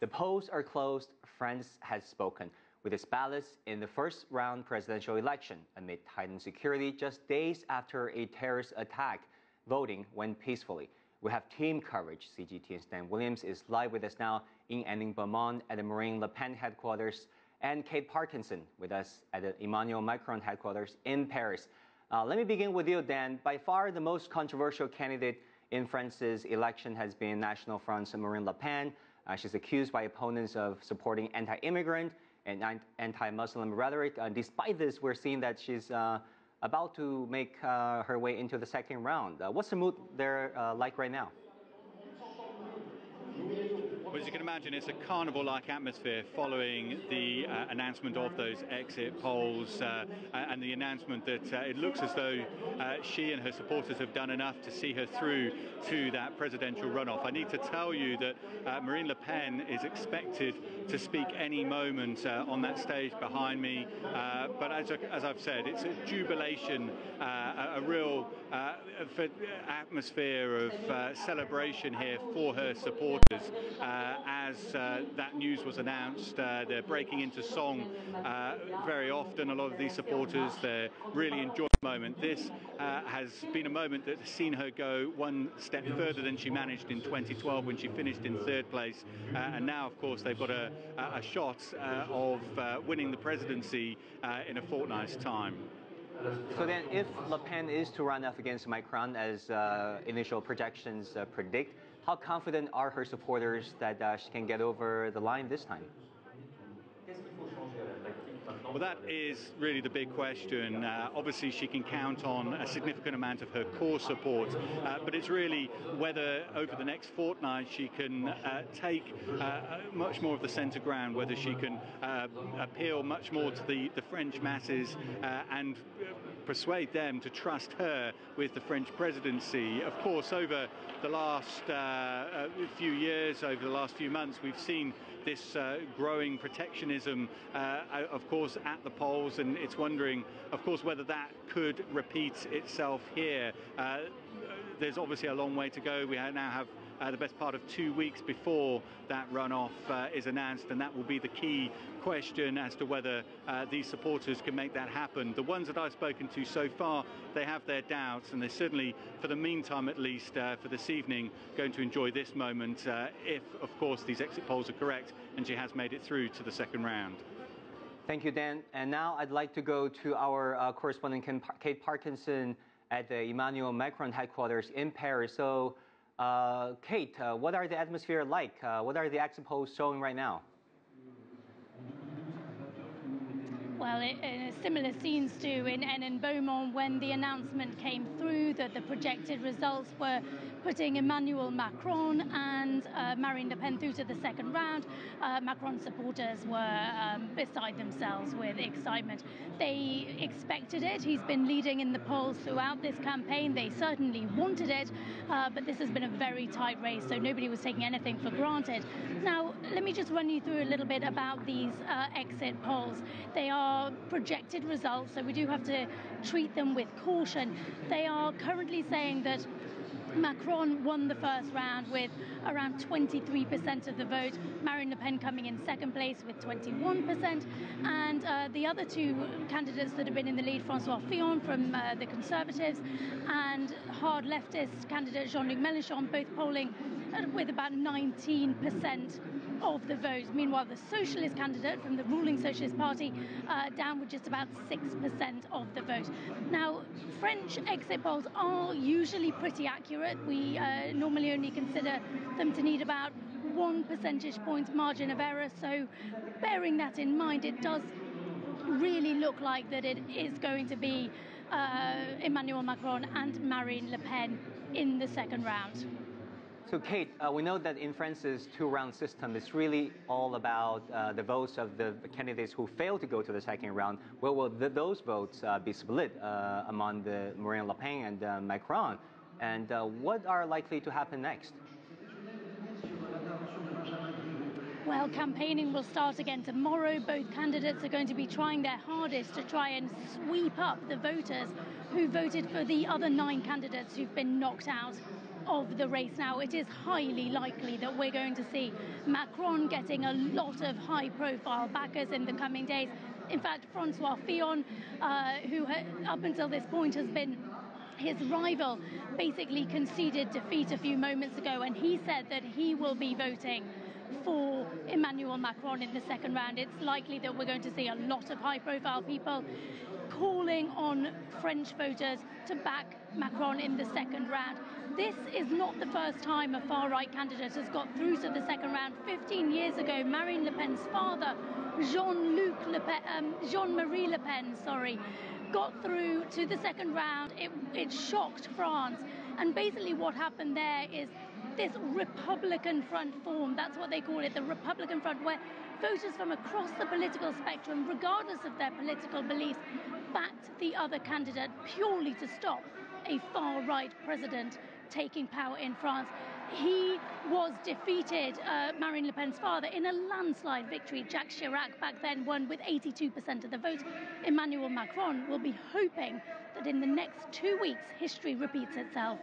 The polls are closed. France has spoken. With its ballots in the first round presidential election amid heightened security just days after a terrorist attack, voting went peacefully. We have team coverage. CGTN's Dan Williams is live with us now in Beaumont at the Marine Le Pen headquarters, and Kate Parkinson with us at the Emmanuel Macron headquarters in Paris. Let me begin with you, Dan. By far, the most controversial candidate in France's election has been National Front's Marine Le Pen. She's accused by opponents of supporting anti-immigrant and anti-Muslim rhetoric. Despite this, we're seeing that she's about to make her way into the second round. What's the mood there like right now? Well, as you can imagine, it's a carnival-like atmosphere following the announcement of those exit polls and the announcement that it looks as though she and her supporters have done enough to see her through to that presidential runoff. I need to tell you that Marine Le Pen is expected to speak any moment on that stage behind me. But as I've said, it's a jubilation, a real atmosphere of celebration here for her supporters. As that news was announced, they're breaking into song very often. A lot of these supporters, they're really enjoying the moment. This has been a moment that has seen her go one step further than she managed in 2012 when she finished in third place. And now, of course, they've got a shot of winning the presidency in a fortnight's time. So then, if Le Pen is to run off against Macron, as initial projections predict, how confident are her supporters that she can get over the line this time? Well, that is really the big question. Obviously, she can count on a significant amount of her core support, but it's really whether over the next fortnight she can take much more of the centre ground, whether she can appeal much more to the French masses and persuade them to trust her with the French presidency. Of course, over the last few years, over the last few months, we've seen this growing protectionism, of course, at the polls, and it's wondering, of course, whether that could repeat itself here. There's obviously a long way to go. We now have the best part of 2 weeks before that runoff is announced, and that will be the key question as to whether these supporters can make that happen. The ones that I've spoken to so far, they have their doubts, and they're certainly, for the meantime at least, for this evening, going to enjoy this moment if, of course, these exit polls are correct and she has made it through to the second round. Thank you, Dan. And now I'd like to go to our correspondent, Kate Parkinson, at the Emmanuel Macron headquarters in Paris. So, Kate, what are the atmosphere like? What are the exit polls showing right now? Well, similar scenes to in Beaumont when the announcement came through that the projected results were putting Emmanuel Macron and Marine Le Pen through to the second round. Macron supporters were beside themselves with excitement. They expected it. He's been leading in the polls throughout this campaign. They certainly wanted it, but this has been a very tight race, so nobody was taking anything for granted. Now, let me just run you through a little bit about these exit polls. They are projected results, so we do have to treat them with caution. They are currently saying that Macron won the first round with around 23% of the vote, Marine Le Pen coming in second place with 21%, and the other two candidates that have been in the lead, François Fillon from the Conservatives and hard leftist candidate Jean-Luc Mélenchon, both polling with about 19% of the vote. Meanwhile, the socialist candidate from the ruling Socialist Party down with just about 6% of the vote. Now, French exit polls are usually pretty accurate. We normally only consider them to need about 1 percentage point margin of error. So bearing that in mind, it does really look like that it is going to be Emmanuel Macron and Marine Le Pen in the second round. So, Kate, we know that in France's two-round system, it's really all about the votes of the candidates who fail to go to the second round. Well, will those votes be split among the Marine Le Pen and Macron? And what are likely to happen next? Well, campaigning will start again tomorrow. Both candidates are going to be trying their hardest to try and sweep up the voters who voted for the other 9 candidates who've been knocked out of the race now. It is highly likely that we're going to see Macron getting a lot of high-profile backers in the coming days. In fact, Francois Fillon, who up until this point has been his rival, basically conceded defeat a few moments ago, and he said that he will be voting for Emmanuel Macron in the second round. It's likely that we're going to see a lot of high-profile people calling on French voters to back Macron in the second round. This is not the first time a far-right candidate has got through to the second round. 15 years ago, Marine Le Pen's father, Jean-Marie Le Pen, got through to the second round. It shocked France. And basically what happened there is this Republican front formed. That's what they call it, the Republican front, where voters from across the political spectrum, regardless of their political beliefs, backed the other candidate purely to stop a far-right president taking power in France. He was defeated, Marine Le Pen's father, in a landslide victory. Jacques Chirac back then won with 82% of the vote. Emmanuel Macron will be hoping that in the next 2 weeks, history repeats itself.